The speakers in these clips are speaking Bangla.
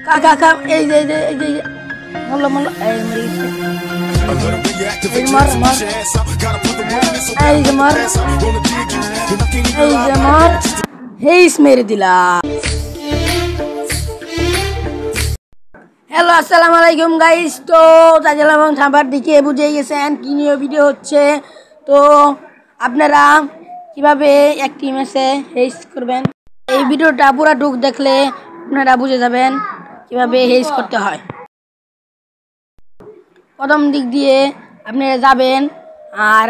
কাকা এই যে মোল্লা মোল্লা এই মরিছে এই মার এই যে মার হেইস মেরে দিলা। হ্যালো আসসালামু আলাইকুম গাইস। তো তাজেল এবং থাম্বার দিকে বুঝে গেছেন কি নিয়ে ভিডিও হচ্ছে। তো আপনারা কিভাবে একটি ম্যাচে হেইস করবেন, এই ভিডিওটা পুরো টুক দেখলে আপনারা বুঝে যাবেন কিভাবে হেইস করতে হয়। প্রথম দিক দিয়ে আপনারা যাবেন আর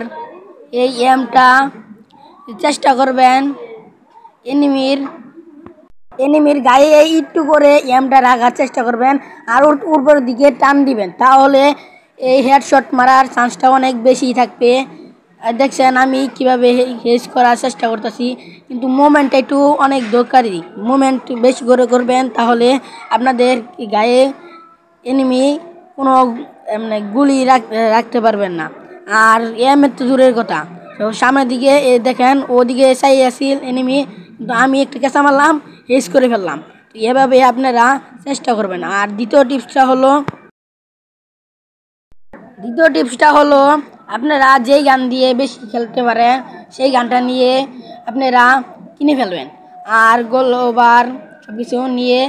এই এমটা চেষ্টা করবেন এনিমির গায়ে একটু করে এমটা রাখার চেষ্টা করবেন আর উপরের দিকে টান দিবেন, তাহলে এই হেডশট মারার চান্সটা অনেক বেশি থাকবে। দেখছেন আমি কিভাবে হেজ করার চেষ্টা করতেছি, কিন্তু মোমেন্টটা একটু অনেক দরকারি। মোমেন্ট বেশি করে করবেন, তাহলে আপনাদের গায়ে এনিমি কোনো মানে গুলি রাখতে পারবেন না। আর এমের তো দূরের কথা, সামনের দিকে দেখেন ওদিকে চাই আসিল এনিমি, কিন্তু আমি একটু কেঁচা মারলাম, হেজ করে ফেললাম। তো এভাবে আপনারা চেষ্টা করবেন। আর দ্বিতীয় টিপসটা হলো আপনারা যেই গান দিয়ে বেশি খেলতে পারেন সেই গানটা নিয়ে আপনারা কিনে ফেলবেন আর গোল ওভার সব কিছু নিয়ে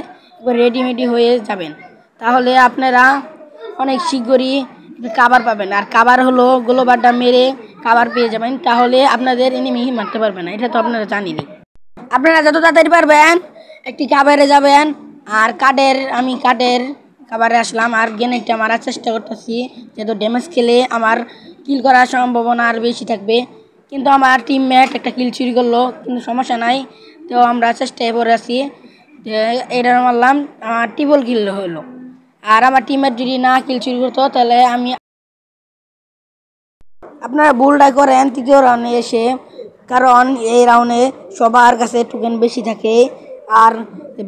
রেডিমেডি হয়ে যাবেন, তাহলে আপনারা অনেক শীঘ্রই কাভার পাবেন। আর কাভার হলো গোলবারটা মেরে কাভার পেয়ে যাবেন, তাহলে আপনাদের এনিমি মারতে পারবে না। এটা তো আপনারা জানেনই। আপনারা যত তাড়াতাড়ি পারবেন একটি কাভারে যাবেন। আর আমি কাঠের কাভারে আসলাম আর গ্রেনেডটা মারার চেষ্টা করতেছি, যেহেতু ড্যামেজ খেলে আমার কিল করার সম্ভাবনা আর বেশি থাকবে। কিন্তু আমার টিমমেট একটা কিল চুরি করলো, কিন্তু সমস্যা নাই, তো আমরা চেষ্টায় করে আছি। এটা মারলাম, আমার ট্রিপল কিল হলো। আর আমার টিমমেট যদি না কিল চুরি করতো তাহলে আপনারা ভুলটা করেন তৃতীয় রাউন্ডে এসে, কারণ এই রাউন্ডে সবার কাছে টোকেন বেশি থাকে আর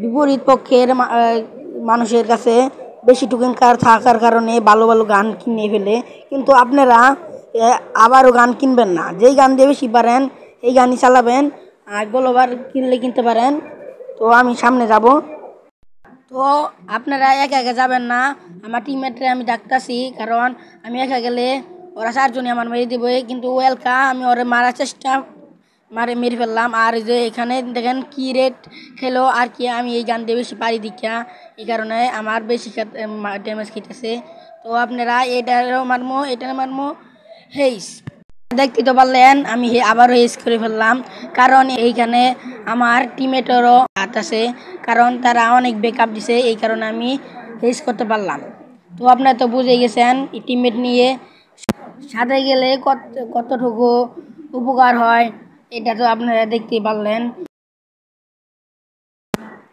বিপরীত পক্ষের মানুষের কাছে বেশি টোকেন থাকার কারণে ভালো ভালো গান কিনে ফেলে। কিন্তু আপনারা আবারও গান কিনবেন না, যেই গান দিয়ে বেশি পারেন এই গানই চালাবেন। আর গোলবার কিনলে কিনতে পারেন। তো আমি সামনে যাব। তো আপনারা একা একা যাবেন না, আমার টিমমেটরে আমি ডাকতেছি, কারণ আমি একা গেলে ওরা চারজনই আমার মেরে দেবে। কিন্তু ওয়েলকা আমি ওরা মারার চেষ্টা মেরে ফেললাম। আর যে এখানে দেখেন কি রেট খেলো আর কি, আমি এই গান দিয়ে বেশি পারি দীক্ষা, এই কারণে আমার বেশি ড্যামেজ খেতেছে। তো আপনারা এটারও মারমো হেইস। দেখতে তো পারলেন আমি আবারও হেইস করে ফেললাম, কারণ এইখানে আমার টিমমেটেরও হাত আছে, কারণ তারা অনেক ব্যাকআপ দিছে, এই কারণে আমি হেইস করতে পারলাম। তো আপনারা তো বুঝে গেছেন এই টিমমেট নিয়ে সাথে গেলে কতটুকু উপকার হয়, এটা তো আপনারা দেখতেই পারলেন।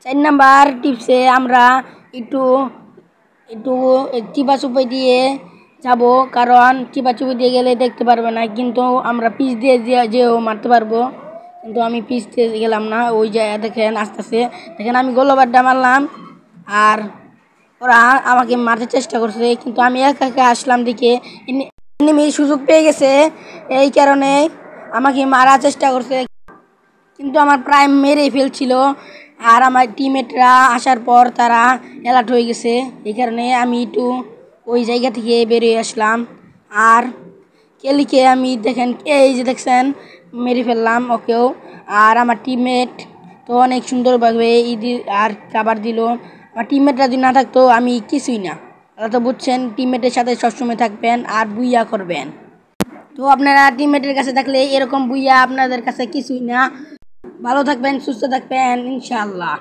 4 নাম্বার টিপসে আমরা একটু চিপাচুপি দিয়ে যাব, কারণ চিপাচুপি দিয়ে গেলে দেখতে পারবে না, কিন্তু আমরা পিচ দিয়ে যেও মারতে পারবো। কিন্তু আমি পিচ দিয়ে গেলাম না, ওই জায়গায় দেখেন আসতেছে, দেখেন আমি গোলবারটা মারলাম আর ওরা আমাকে মারতে চেষ্টা করছে, কিন্তু আমি একা একা আসলাম দিকে এনিমি সুযোগ পেয়ে গেছে, এই কারণে আমাকে মারার চেষ্টা করছে, কিন্তু আমার প্রায় মেরেই ফেলছিল। আর আমার টিমমেটরা আসার পর তারা অ্যালার্ট হয়ে গেছে, এই কারণে আমি একটু ওই জায়গা থেকে বেরিয়ে আসলাম। আর কেলিকে আমি দেখেন এই যে দেখছেন মেরে ফেললাম ওকেও। আর আমার টিমমেট তো অনেক সুন্দরভাবে আর কাবার দিল। আমার টিমমেটরা যদি না থাকতো আমি কিছুই না। তারা তো বুঝছেন টিমমেটের সাথে সবসময় থাকবেন আর বুইয়া করবেন। তো আপনারা টিমমেটের কাছে থাকলে এরকম বুইয়া আপনাদের কাছে কিছুই না। ভালো থাকবেন, সুস্থ থাকবেন ইনশাআল্লাহ।